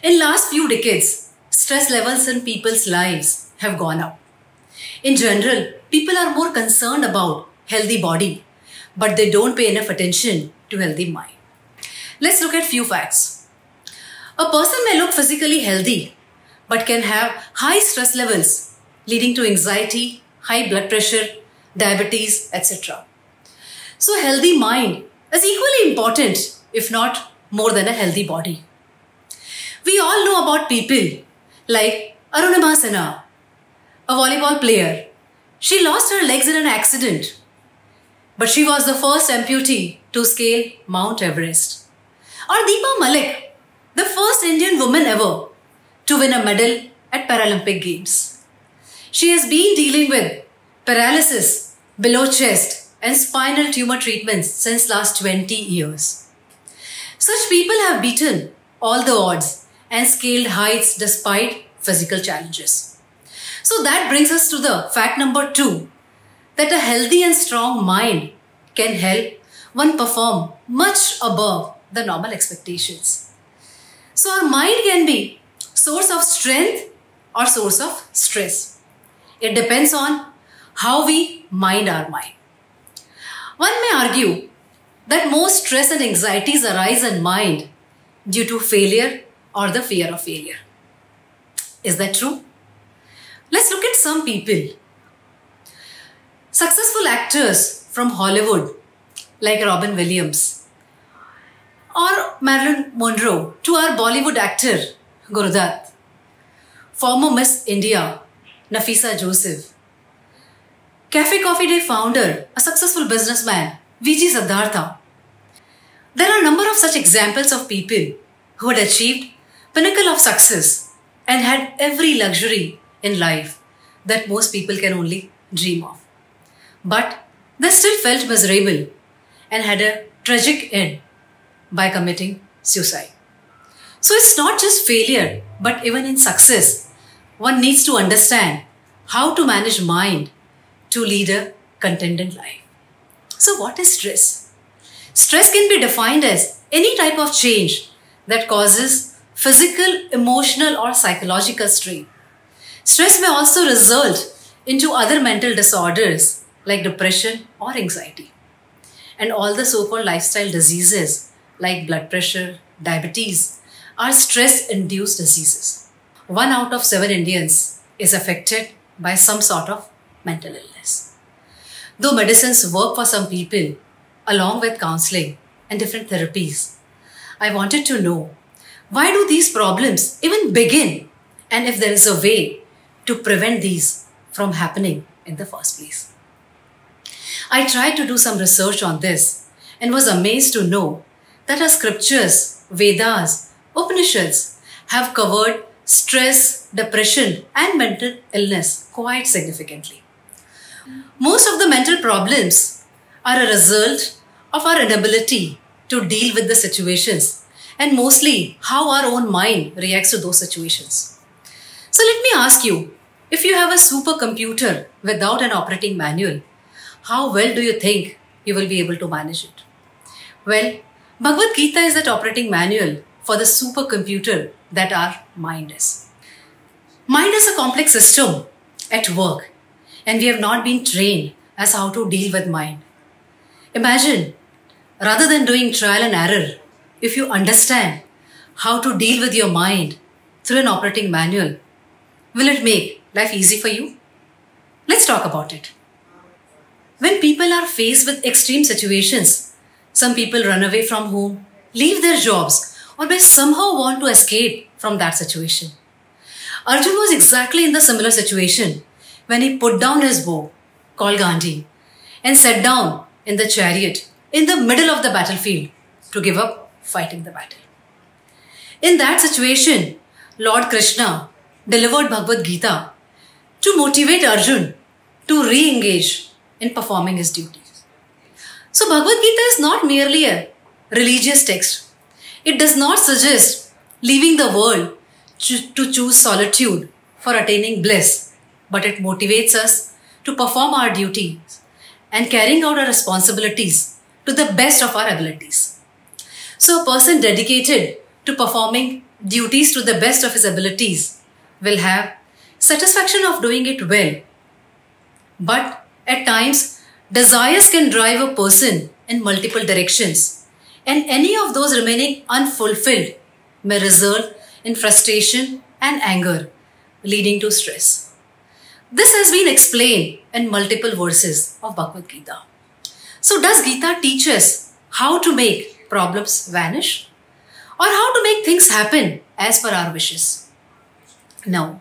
In last few decades, stress levels in people's lives have gone up. In general, people are more concerned about healthy body, but they don't pay enough attention to healthy mind. Let's look at few facts. A person may look physically healthy, but can have high stress levels, leading to anxiety, high blood pressure, diabetes, etc. So a healthy mind is equally important, if not more than a healthy body. We all know about people like Arunima Sinha, a volleyball player. She lost her legs in an accident, but she was the first amputee to scale Mount Everest. Or Deepa Malik, the first Indian woman ever to win a medal at Paralympic Games. She has been dealing with paralysis below chest and spinal tumor treatments since last 20 years. Such people have beaten all the odds and scaled heights despite physical challenges. So that brings us to the fact number 2, that a healthy and strong mind can help one perform much above the normal expectations. So our mind can be source of strength or source of stress. It depends on how we mind our mind. One may argue that most stress and anxieties arise in mind due to failure or the fear of failure. Is that true? Let's look at some people. Successful actors from Hollywood like Robin Williams or Marilyn Monroe to our Bollywood actor Gurudutt, former Miss India Nafisa Joseph, Cafe Coffee Day founder, a successful businessman VG Siddhartha. There are a number of such examples of people who had achieved pinnacle of success and had every luxury in life that most people can only dream of. But they still felt miserable and had a tragic end by committing suicide. So it's not just failure, but even in success, one needs to understand how to manage mind to lead a contented life. So what is stress? Stress can be defined as any type of change that causes physical, emotional or psychological strain. Stress may also result into other mental disorders like depression or anxiety. And all the so-called lifestyle diseases like blood pressure, diabetes are stress-induced diseases. 1 out of 7 Indians is affected by some sort of mental illness. Though medicines work for some people, along with counseling and different therapies, I wanted to know, why do these problems even begin, and if there is a way to prevent these from happening in the first place? I tried to do some research on this and was amazed to know that our scriptures, Vedas, Upanishads have covered stress, depression and mental illness quite significantly. Most of the mental problems are a result of our inability to deal with the situations and mostly how our own mind reacts to those situations. So let me ask you, if you have a supercomputer without an operating manual, how well do you think you will be able to manage it? Well, Bhagavad Gita is that operating manual for the supercomputer that our mind is. Mind is a complex system at work, and we have not been trained as how to deal with mind. Imagine, rather than doing trial and error, if you understand how to deal with your mind through an operating manual, will it make life easy for you? Let's talk about it. When people are faced with extreme situations, some people run away from home, leave their jobs, or may somehow want to escape from that situation. Arjun was exactly in the similar situation when he put down his bow, called Gandhi, and sat down in the chariot in the middle of the battlefield to give up fighting the battle. In that situation, Lord Krishna delivered Bhagavad Gita to motivate Arjun to re-engage in performing his duties. So Bhagavad Gita is not merely a religious text. It does not suggest leaving the world to choose solitude for attaining bliss, but it motivates us to perform our duties and carrying out our responsibilities to the best of our abilities. So a person dedicated to performing duties to the best of his abilities will have satisfaction of doing it well. But at times, desires can drive a person in multiple directions, and any of those remaining unfulfilled may result in frustration and anger, leading to stress. This has been explained in multiple verses of Bhagavad Gita. So does Gita teach us how to make problems vanish? Or how to make things happen as per our wishes? No.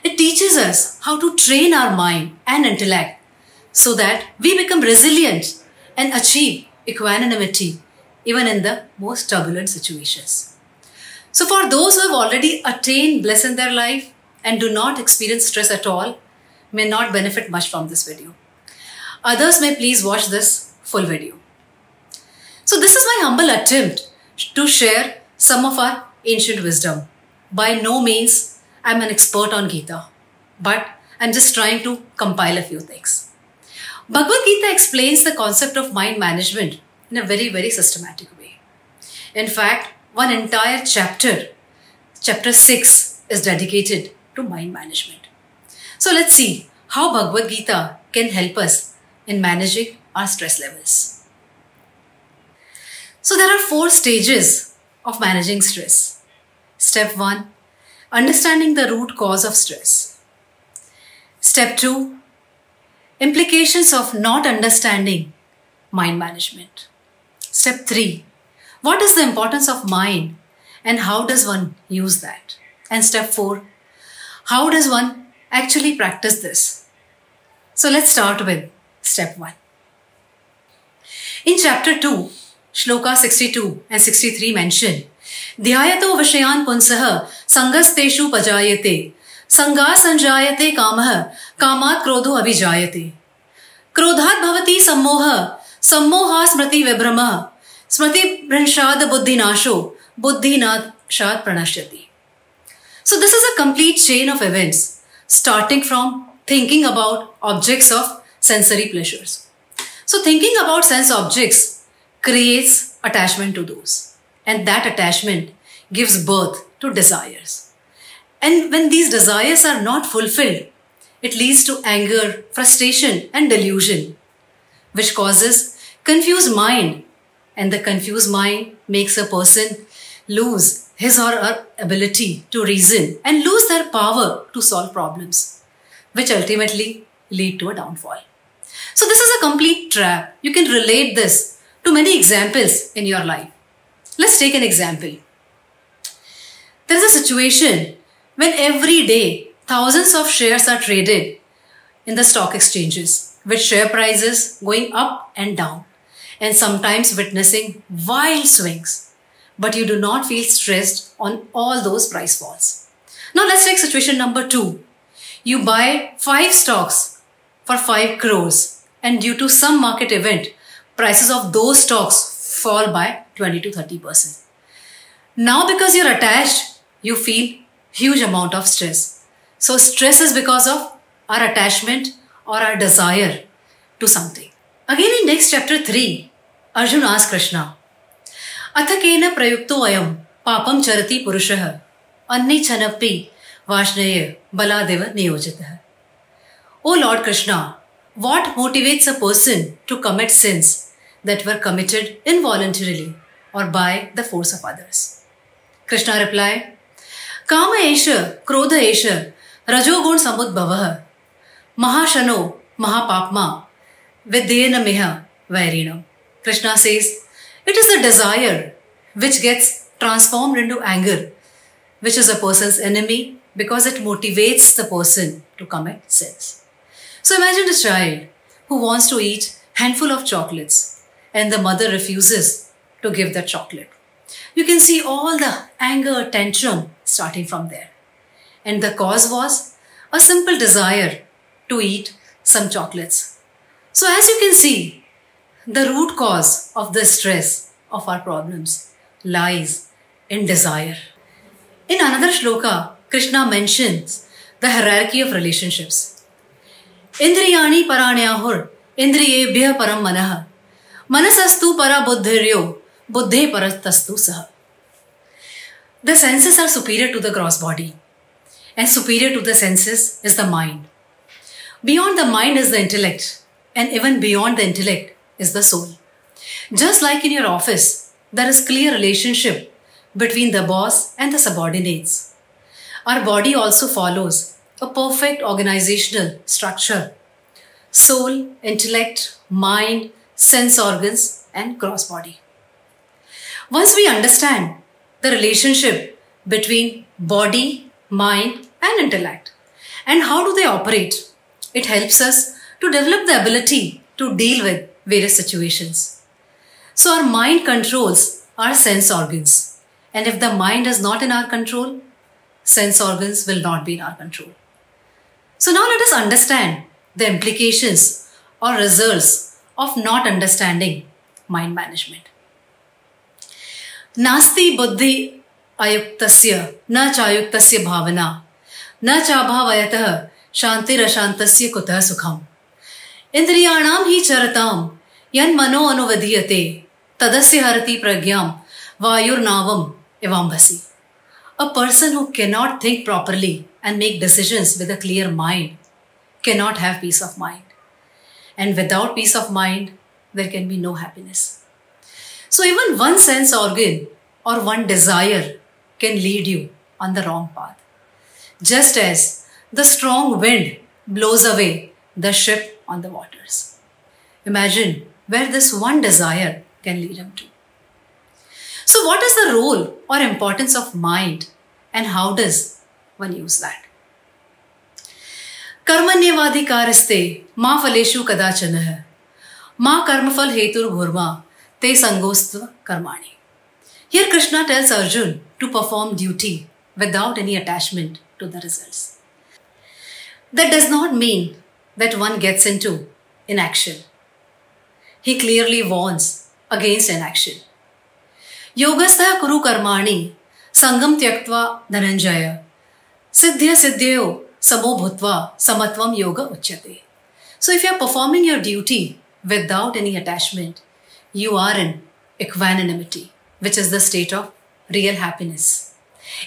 It teaches us how to train our mind and intellect so that we become resilient and achieve equanimity even in the most turbulent situations. So for those who have already attained bliss in their life and do not experience stress at all, may not benefit much from this video. Others may please watch this full video. So this is my humble attempt to share some of our ancient wisdom. By no means I'm an expert on Gita, but I'm just trying to compile a few things. Bhagavad Gita explains the concept of mind management in a very, very systematic way. In fact, one entire chapter, chapter 6, is dedicated to mind management. So let's see how Bhagavad Gita can help us in managing our stress levels. So there are 4 stages of managing stress. Step 1, understanding the root cause of stress. Step 2, implications of not understanding mind management. Step 3, what is the importance of mind and how does one use that? And step 4, how does one actually practice this? So let's start with step 1. In chapter 2, Shloka 62 and 63 mention, Dhyayato Vishayan Punsaha Sangasteshu Pajayate Sanga Sanjayate Kamaha Kamat Krodho Abhijayate Krodhat Bhavati Sammoha Sammoha Smriti Vibhrama Smriti Pranshad Buddhi Nasho Buddhi Nashad Pranashyati. So this is a complete chain of events starting from thinking about objects of sensory pleasures. So thinking about sense objects creates attachment to those, and that attachment gives birth to desires. And when these desires are not fulfilled, it leads to anger, frustration and delusion, which causes confused mind, and the confused mind makes a person lose his or her ability to reason and lose their power to solve problems, which ultimately lead to a downfall. So this is a complete trap. You can relate this to many examples in your life. Let's take an example. There is a situation when every day thousands of shares are traded in the stock exchanges, with share prices going up and down and sometimes witnessing wild swings. But you do not feel stressed on all those price falls. Now let's take situation number 2. You buy 5 stocks for 5 crores and due to some market event, prices of those stocks fall by 20 to 30%. Now because you're attached, you feel huge amount of stress. So stress is because of our attachment or our desire to something. Again in next chapter 3, Arjun asks Krishna, Athakena prayukto ayam papam charati purushah anni chanapi vashneya baladeva niyojitah. O Lord Krishna, what motivates a person to commit sins that were committed involuntarily or by the force of others? Krishna replied, Kama esha, Krodha esha, Rajogun samudbhavah, Mahashano, Mahapapma, Vidyena miha vairinam. Krishna says, it is the desire which gets transformed into anger, which is a person's enemy because it motivates the person to commit sins. So imagine a child who wants to eat a handful of chocolates and the mother refuses to give that chocolate. You can see all the anger, tantrum starting from there. And the cause was a simple desire to eat some chocolates. So as you can see, the root cause of the stress of our problems lies in desire. In another shloka, Krishna mentions the hierarchy of relationships. Indriyani paranyahur, indriyebhya param manah, manasastu para buddhiryo, buddhe parastastu saha. The senses are superior to the gross body, and superior to the senses is the mind. Beyond the mind is the intellect, and even beyond the intellect is the soul. Just like in your office, there is clear relationship between the boss and the subordinates. Our body also follows a perfect organizational structure. Soul, intellect, mind, sense organs, and gross body. Once we understand the relationship between body, mind, and intellect, and how do they operate, it helps us to develop the ability to deal with various situations. So our mind controls our sense organs. And if the mind is not in our control, sense organs will not be in our control. So now let us understand the implications or results of not understanding mind management. Nasti buddhi ayuktasya na chayuktasya bhavana na chabhavayatah shantirashantasya kutah sukham. Indriyanam hi charatam yan mano anuvadhiyate tadasya harati pragyam vayurnavam evambhasi. A person who cannot think properly and make decisions with a clear mind cannot have peace of mind. And without peace of mind, there can be no happiness. So even one sense organ or one desire can lead you on the wrong path. Just as the strong wind blows away the ship on the waters. Imagine where this one desire can lead him to. So what is the role or importance of mind and how does one use that? Karmanyavadhikariste ma phaleshu kadachanah ma karmafal hetur bhurma te sangostva karmani. Here Krishna tells Arjun to perform duty without any attachment to the results. That does not mean that one gets into inaction. He clearly warns against inaction. Yogastha kuru karmani sangam tyaktva dhananjaya siddhya siddhyo samo bhutva samatvam yoga uchyate. So if you are performing your duty without any attachment, you are in equanimity, which is the state of real happiness.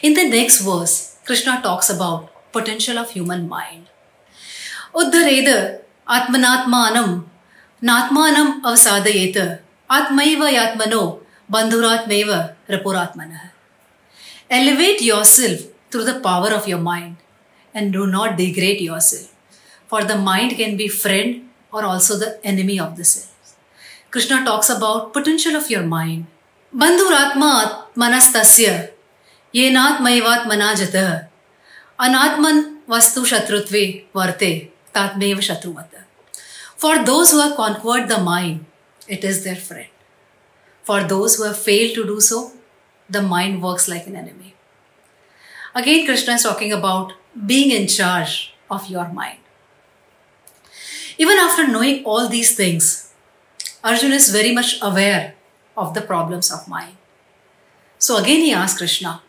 In the next verse, Krishna talks about potential of human mind. Uddhareda atmanatmanam natmanam avsadayeta atmaiva yatmano bandhuratmeva rapuratmanah. Elevate yourself through the power of your mind and do not degrade yourself, for the mind can be friend or also the enemy of the self. Krishna talks about potential of your mind. Bandhuratma manastasya yenatmaivatmana jatah anatman vastu shatrutve varte tatmeva shatruvata. For those who have conquered the mind, it is their friend. For those who have failed to do so, the mind works like an enemy. Again, Krishna is talking about being in charge of your mind. Even after knowing all these things, Arjuna is very much aware of the problems of mind. So again he asks Krishna,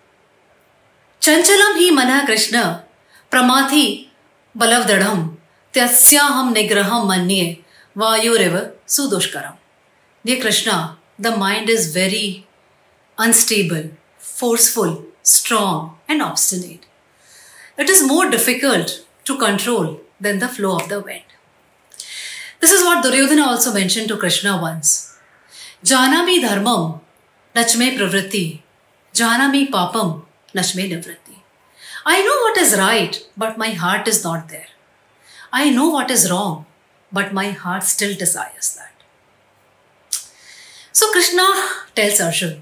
Chanchalam hi mana Krishna pramathi balavdadham tyasyaham nigraham manye vayureva sudoshkaram. Dear Krishna, the mind is very unstable, forceful, strong and obstinate. It is more difficult to control than the flow of the wind. This is what Duryodhana also mentioned to Krishna once. Janami dharmam nachme pravritti, janami papam nachme nivritti. I know what is right, but my heart is not there. I know what is wrong, but my heart still desires that. So Krishna tells Arjuna,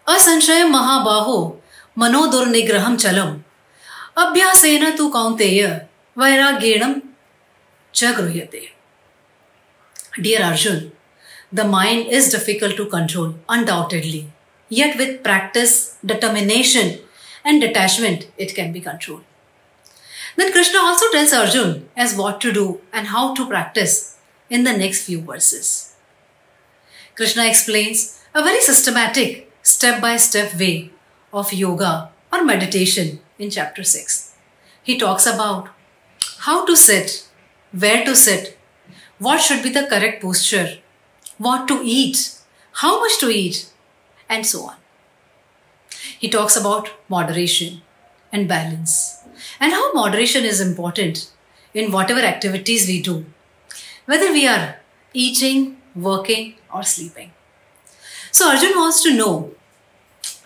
Asanshayam mahabaho manodurnigraham chalam abhyasena tu kaunteya vairagyenam chagruhyate. Dear Arjun, the mind is difficult to control, undoubtedly. Yet with practice, determination and detachment, it can be controlled. Then Krishna also tells Arjun as what to do and how to practice in the next few verses. Krishna explains a very systematic, step-by-step way of yoga or meditation in chapter 6. He talks about how to sit, where to sit, what should be the correct posture, what to eat, how much to eat, and so on. He talks about moderation and balance and how moderation is important in whatever activities we do, whether we are eating, working, or sleeping. So Arjun wants to know,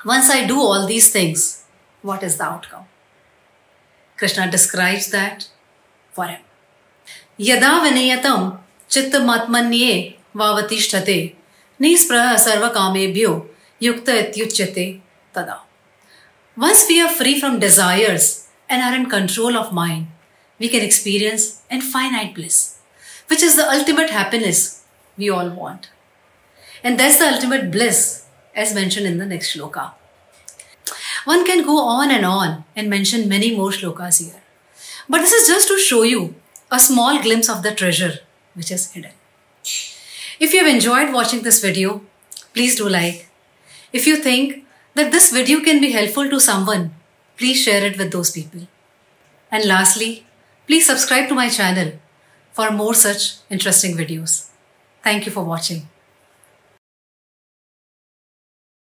once I do all these things, what is the outcome? Krishna describes that for him. Yada vinayatam chittamatmanye vavatishthate nispraha sarvakamebhyo yukta ityuchyate tada. Once we are free from desires and are in control of mind, we can experience infinite bliss, which is the ultimate happiness we all want. And that's the ultimate bliss as mentioned in the next shloka. One can go on and mention many more shlokas here. But this is just to show you a small glimpse of the treasure which is hidden. If you have enjoyed watching this video, please do like. If you think that this video can be helpful to someone, please share it with those people. And lastly, please subscribe to my channel for more such interesting videos. Thank you for watching.